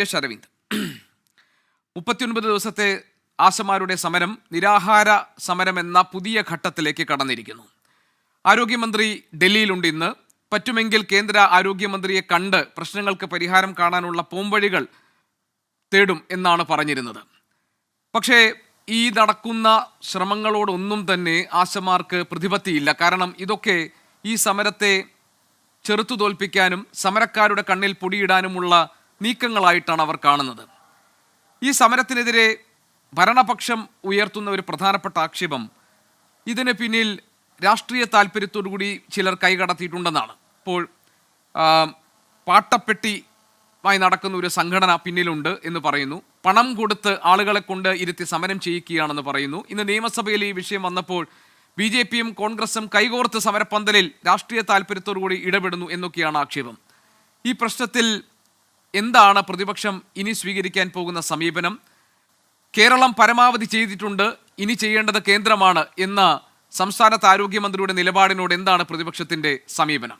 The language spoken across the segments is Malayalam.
എസ് അരവിന്ദ് 39 ദിവസത്തെ ആശമാരുടെ സമരം നിരാഹാര സമരം എന്ന പുതിയ ഘട്ടത്തിലേക്ക് കടന്നിരിക്കുന്നു. ആരോഗ്യമന്ത്രി ഡൽഹിയിലുണ്ട് ഇന്ന്. പറ്റുമെങ്കിൽ കേന്ദ്ര ആരോഗ്യമന്ത്രിയെ കണ്ട് പ്രശ്നങ്ങൾക്ക് പരിഹാരം കാണാനുള്ള പോംവഴികൾ തേടും എന്നാണ് പറഞ്ഞിരുന്നത്. പക്ഷേ ഈ നടക്കുന്ന ശ്രമങ്ങളോടൊന്നും തന്നെ ആശമാർക്ക് പ്രതിപത്തിയില്ല. കാരണം ഇതൊക്കെ ഈ സമരത്തെ ചെറുത്തു തോൽപ്പിക്കാനും സമരക്കാരുടെ കണ്ണിൽ പൊടിയിടാനുമുള്ള നീക്കങ്ങളായിട്ടാണ് അവർ കാണുന്നത്. ഈ സമരത്തിനെതിരെ ഭരണപക്ഷം ഉയർത്തുന്ന ഒരു പ്രധാനപ്പെട്ട ആക്ഷേപം ഇതിന് പിന്നിൽ രാഷ്ട്രീയ താല്പര്യത്തോടുകൂടി ചിലർ കൈകടത്തിയിട്ടുണ്ടെന്നാണ്. ഇപ്പോൾ പാട്ടപ്പെട്ടിയുമായി നടക്കുന്ന ഒരു സംഘടന പിന്നിലുണ്ട് എന്ന് പറയുന്നു. പണം കൊടുത്ത് ആളുകളെ കൊണ്ട് ഇരുത്തി സമരം ചെയ്യിക്കുകയാണെന്ന് പറയുന്നു. ഇന്ന് നിയമസഭയിൽ ഈ വിഷയം വന്നപ്പോൾ BJPയും കോൺഗ്രസും കൈകോർത്ത് സമരപ്പന്തലിൽ രാഷ്ട്രീയ താല്പര്യത്തോടുകൂടി ഇടപെടുന്നു എന്നൊക്കെയാണ് ആക്ഷേപം. ഈ പ്രശ്നത്തിൽ എന്താണ് പ്രതിപക്ഷം ഇനി സ്വീകരിക്കാൻ പോകുന്ന സമീപനം? കേരളം പരമാവധി ചെയ്തിട്ടുണ്ട്, ഇനി ചെയ്യേണ്ടത് കേന്ദ്രമാണ് എന്ന സംസ്ഥാനത്ത് ആരോഗ്യമന്ത്രിയുടെ നിലപാടിനോട് എന്താണ് പ്രതിപക്ഷത്തിന്റെ സമീപനം?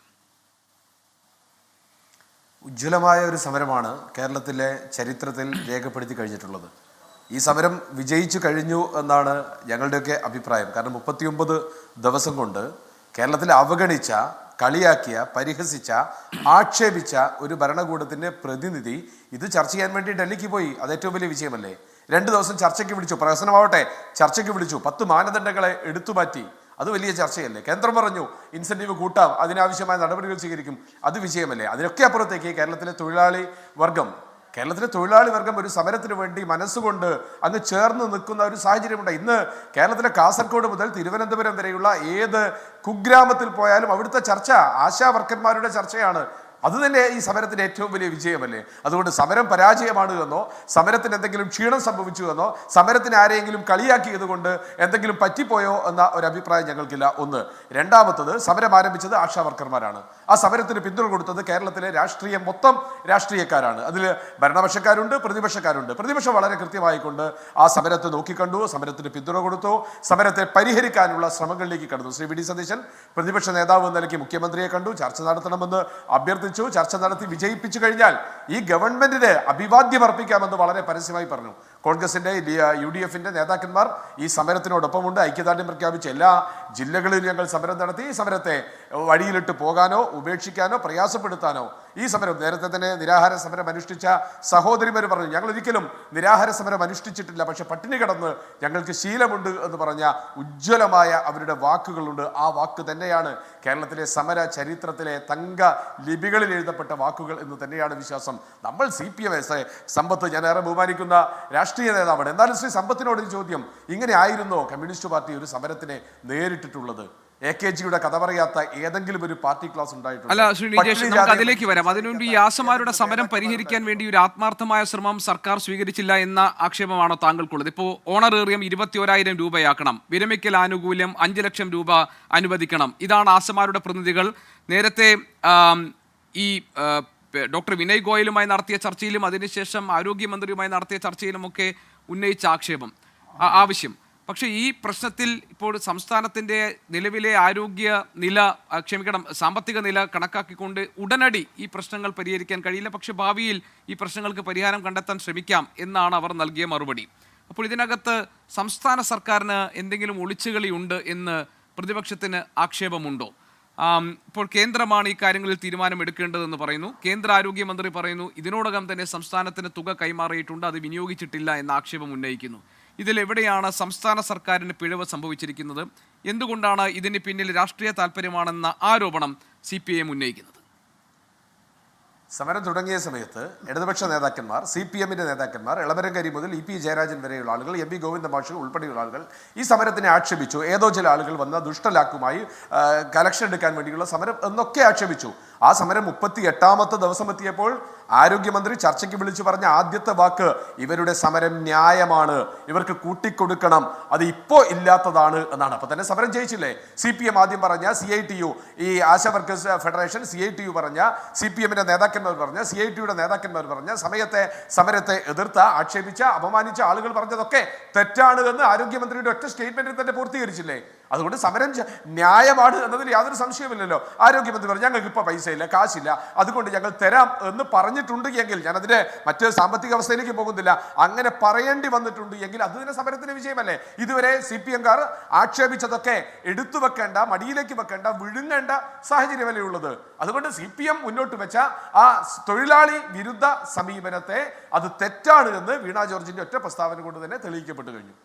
ഉജ്ജ്വലമായ ഒരു സമരമാണ് കേരളത്തിലെ ചരിത്രത്തിൽ രേഖപ്പെടുത്തി കഴിഞ്ഞിട്ടുള്ളത്. ഈ സമരം വിജയിച്ചു കഴിഞ്ഞു എന്നാണ് ഞങ്ങളുടെയൊക്കെ അഭിപ്രായം. കാരണം 39 ദിവസം കൊണ്ട് കേരളത്തിൽ അവഗണിച്ച, കളിയാക്കിയ, പരിഹസിച്ച, ആക്ഷേപിച്ച ഒരു ഭരണകൂടത്തിൻ്റെ പ്രതിനിധി ഇത് ചർച്ച ചെയ്യാൻ വേണ്ടി ഡൽഹിക്ക് പോയി. അത് ഏറ്റവും വലിയ വിജയമല്ലേ? 2 ദിവസം ചർച്ചയ്ക്ക് വിളിച്ചു, പ്രഹസനമാവട്ടെ, ചർച്ചയ്ക്ക് വിളിച്ചു, 10 മാനദണ്ഡങ്ങളെ എടുത്തുമാറ്റി. അത് വലിയ ചർച്ചയല്ലേ? കേന്ദ്രം പറഞ്ഞു ഇൻസെൻറ്റീവ് കൂട്ടാം, അതിനാവശ്യമായ നടപടികൾ സ്വീകരിക്കും. അത് വിജയമല്ലേ? അതിനൊക്കെ അപ്പുറത്തേക്ക് കേരളത്തിലെ തൊഴിലാളി വർഗം ഒരു സമരത്തിന് വേണ്ടി മനസ്സുകൊണ്ട് അങ്ങ് ചേർന്ന് നിൽക്കുന്ന ഒരു സാഹചര്യമുണ്ട്. ഇന്ന് കേരളത്തിലെ കാസർഗോഡ് മുതൽ തിരുവനന്തപുരം വരെയുള്ള ഏത് കുഗ്രാമത്തിൽ പോയാലും അവിടുത്തെ ചർച്ച ആശാ വർക്കർമാരുടെ ചർച്ചയാണ്. അത് തന്നെ ഈ സമരത്തിന്റെ ഏറ്റവും വലിയ വിജയമല്ലേ? അതുകൊണ്ട് സമരം പരാജയമാണ് എന്നോ, സമരത്തിന് എന്തെങ്കിലും ക്ഷീണം സംഭവിച്ചു എന്നോ, സമരത്തിന് ആരെങ്കിലും കളിയാക്കിയത് കൊണ്ട് എന്തെങ്കിലും പറ്റിപ്പോയോ എന്ന ഒരു അഭിപ്രായം ഞങ്ങൾക്കില്ല. ഒന്ന്. രണ്ടാമത്തത്, സമരം ആരംഭിച്ചത് ആശാ വർക്കർമാരാണ്. ആ സമരത്തിന് പിന്തുണ കൊടുത്തത് കേരളത്തിലെ മൊത്തം രാഷ്ട്രീയക്കാരാണ്. അതിൽ ഭരണപക്ഷക്കാരുണ്ട്, പ്രതിപക്ഷക്കാരുണ്ട്. പ്രതിപക്ഷം വളരെ കൃത്യമായിക്കൊണ്ട് ആ സമരത്തെ നോക്കിക്കണ്ടു, സമരത്തിന് പിന്തുണ കൊടുത്തു, സമരത്തെ പരിഹരിക്കാനുള്ള ശ്രമങ്ങളിലേക്ക് കടന്നു. ശ്രീ വി ഡി സതീശൻ പ്രതിപക്ഷ നേതാവ് എന്ന നിലയ്ക്ക് മുഖ്യമന്ത്രിയെ കണ്ടു, ചർച്ച നടത്തണമെന്ന് അഭ്യർത്ഥിച്ചു. ചർച്ച നടത്തി വിജയിപ്പിച്ചു കഴിഞ്ഞാൽ ഈ ഗവൺമെന്റിന് അഭിവാദ്യം അർപ്പിക്കാമെന്ന് വളരെ പരസ്യമായി പറഞ്ഞു. കോൺഗ്രസിന്റെ, UDFന്റെ നേതാക്കന്മാർ ഈ സമരത്തിനോടൊപ്പമുണ്ട്. ഐക്യദാർഢ്യം പ്രഖ്യാപിച്ച എല്ലാ ജില്ലകളിലും ഞങ്ങൾ സമരം നടത്തി. ഈ സമരത്തെ വഴിയിലിട്ട് പോകാനോ ഉപേക്ഷിക്കാനോ പ്രയാസപ്പെടുത്താനോ ഈ സമരം, നേരത്തെ തന്നെ നിരാഹാര സമരം അനുഷ്ഠിച്ച സഹോദരിമാർ പറഞ്ഞു ഞങ്ങൾ ഒരിക്കലും നിരാഹാര സമരം അനുഷ്ഠിച്ചിട്ടില്ല, പക്ഷെ പട്ടിണി കിടന്ന് ഞങ്ങൾക്ക് ശീലമുണ്ട് എന്ന് പറഞ്ഞ ഉജ്ജ്വലമായ അവരുടെ വാക്കുകളുണ്ട്. ആ വാക്ക് തന്നെയാണ് കേരളത്തിലെ സമര ചരിത്രത്തിലെ തങ്ക ലിപികളിൽ എഴുതപ്പെട്ട വാക്കുകൾ എന്ന് തന്നെയാണ് വിശ്വാസം. നമ്മൾ CPM സമ്പത്ത്, ഞാൻ ഏറെ ബഹുമാനിക്കുന്ന രാഷ്ട്രീയ നേതാവാണ്. എന്നാലും ശ്രീ സമ്പത്തിനോട് ഒരു ചോദ്യം, ഇങ്ങനെ ആയിരുന്നോ കമ്മ്യൂണിസ്റ്റ് പാർട്ടി ഒരു സമരത്തിനെ നേരിട്ടിട്ടുള്ളത്? AKGയുടെ കഥ പറയാത്ത ഏതെങ്കിലും ഒരു പാർട്ടി ക്ലാസ് ഉണ്ടായിട്ടുണ്ട്? അല്ല ശ്രീ നിജേഷ്, നമുക്ക് അതിലേക്ക് വരാം. അതിനുവേണ്ടി ഈ ആശമാരുടെ സമരം പരിഹരിക്കാൻ വേണ്ടി ഒരു ആത്മാർത്ഥമായ ശ്രമം സർക്കാർ സ്വീകരിച്ചില്ല എന്ന ആക്ഷേപമാണോ താങ്കൾക്കുള്ളത്? ഇപ്പോൾ ഓണറേറിയം 21,000 രൂപയാക്കണം, വിരമിക്കൽ ആനുകൂല്യം 5 ലക്ഷം രൂപ അനുവദിക്കണം. ഇതാണ് ആശമാരുടെ പ്രതിനിധികൾ നേരത്തെ ഈ ഡോക്ടർ വിനയ് ഗോയലുമായി നടത്തിയ ചർച്ചയിലും അതിനുശേഷം ആരോഗ്യമന്ത്രിയുമായി നടത്തിയ ചർച്ചയിലുമൊക്കെ ഉന്നയിച്ച ആവശ്യം. പക്ഷേ ഈ പ്രശ്നത്തിൽ ഇപ്പോൾ സംസ്ഥാനത്തിൻ്റെ നിലവിലെ സാമ്പത്തിക നില കണക്കാക്കിക്കൊണ്ട് ഉടനടി ഈ പ്രശ്നങ്ങൾ പരിഹരിക്കാൻ കഴിയില്ല. പക്ഷേ ഭാവിയിൽ ഈ പ്രശ്നങ്ങൾക്ക് പരിഹാരം കണ്ടെത്താൻ ശ്രമിക്കാം എന്നാണ് അവർ നൽകിയ മറുപടി. അപ്പോൾ ഇതിനകത്ത് സംസ്ഥാന സർക്കാരിന് എന്തെങ്കിലും ഒളിച്ചുകളിയുണ്ട് എന്ന് പ്രതിപക്ഷത്തിന് ആക്ഷേപമുണ്ടോ? ഇപ്പോൾ കേന്ദ്രമാണ് ഈ കാര്യങ്ങളിൽ തീരുമാനമെടുക്കേണ്ടതെന്ന് പറയുന്നു. കേന്ദ്ര ആരോഗ്യമന്ത്രി പറയുന്നു ഇതിനോടകം തന്നെ സംസ്ഥാനത്തിന് തുക കൈമാറിയിട്ടുണ്ട്, അത് വിനിയോഗിച്ചിട്ടില്ല എന്ന ആക്ഷേപം ഉന്നയിക്കുന്നു. ഇതിലെവിടെയാണ് സംസ്ഥാന സർക്കാരിന് പിഴവ് സംഭവിച്ചിരിക്കുന്നത്? എന്തുകൊണ്ടാണ് ഇതിന് പിന്നിൽ രാഷ്ട്രീയ താല്പര്യമാണെന്ന ആരോപണം CPM ഉന്നയിക്കുന്നത്? സമരം തുടങ്ങിയ സമയത്ത് ഇടതുപക്ഷ നേതാക്കന്മാർ, CPMന്റെ നേതാക്കന്മാർ, എളമരം കരി മുതൽ EP ജയരാജൻ വരെയുള്ള ആളുകൾ, MP ഗോവിന്ദ മാഷ് ഉൾപ്പെടെയുള്ള ആളുകൾ ഈ സമരത്തിനെ ആക്ഷേപിച്ചു. ഏതോ ചില ആളുകൾ വന്ന ദുഷ്ടലാക്കുമായി കലക്ഷൻ എടുക്കാൻ വേണ്ടിയുള്ള സമരം എന്നൊക്കെ ആക്ഷേപിച്ചു. ആ സമരം 38ാമത്തെ ദിവസം എത്തിയപ്പോൾ ആരോഗ്യമന്ത്രി ചർച്ചയ്ക്ക് വിളിച്ചു പറഞ്ഞ ആദ്യത്തെ വാക്ക് ഇവരുടെ സമരം ന്യായമാണ്, ഇവർക്ക് കൂട്ടിക്കൊടുക്കണം, അത് ഇപ്പോൾ ഇല്ലാത്തതാണ് എന്നാണ്. അപ്പൊ തന്നെ സമരം ജയിച്ചില്ലേ? CPM ആദ്യം പറഞ്ഞ, CITU ഈ ആശാ വർക്കേഴ്സ് ഫെഡറേഷൻ, CITU പറഞ്ഞ, CPMന്റെ നേതാക്കന്മാർ പറഞ്ഞ, CITUയുടെ നേതാക്കന്മാർ പറഞ്ഞ സമരത്തെ എതിർത്ത, ആക്ഷേപിച്ച, അപമാനിച്ച ആളുകൾ പറഞ്ഞതൊക്കെ തെറ്റാണ് എന്ന് ആരോഗ്യമന്ത്രിയുടെ ഒറ്റ സ്റ്റേറ്റ്മെന്റിൽ തന്നെ പൂർത്തീകരിച്ചില്ലേ? അതുകൊണ്ട് സമരം ന്യായമാണ് എന്നതിൽ യാതൊരു സംശയമില്ലല്ലോ. ആരോഗ്യമന്ത്രി പറഞ്ഞു ഞങ്ങൾക്ക് ഇപ്പോൾ പൈസയില്ല, കാശില്ല, അതുകൊണ്ട് ഞങ്ങൾ തരാം എന്ന് പറഞ്ഞിട്ടുണ്ട് എങ്കിൽ, ഞാനതിന്റെ മറ്റ് സാമ്പത്തിക അവസ്ഥയിലേക്ക് പോകുന്നില്ല, അങ്ങനെ പറയേണ്ടി വന്നിട്ടുണ്ട് എങ്കിൽ അത് തന്നെ സമരത്തിന് വിജയമല്ലേ? ഇതുവരെ CPM-കാർ ആക്ഷേപിച്ചതൊക്കെ എടുത്തു വെക്കേണ്ട, മടിയിലേക്ക് വെക്കേണ്ട, വിഴുങ്ങേണ്ട സാഹചര്യമല്ലേ ഉള്ളത്. അതുകൊണ്ട് CPM മുന്നോട്ട് വെച്ച ആ തൊഴിലാളി വിരുദ്ധ സമീപനത്തെ അത് തെറ്റാണ് എന്ന് വീണ ജോർജിന്റെ ഒറ്റ പ്രസ്താവന കൊണ്ട് തന്നെ തെളിയിക്കപ്പെട്ടു കഴിഞ്ഞു.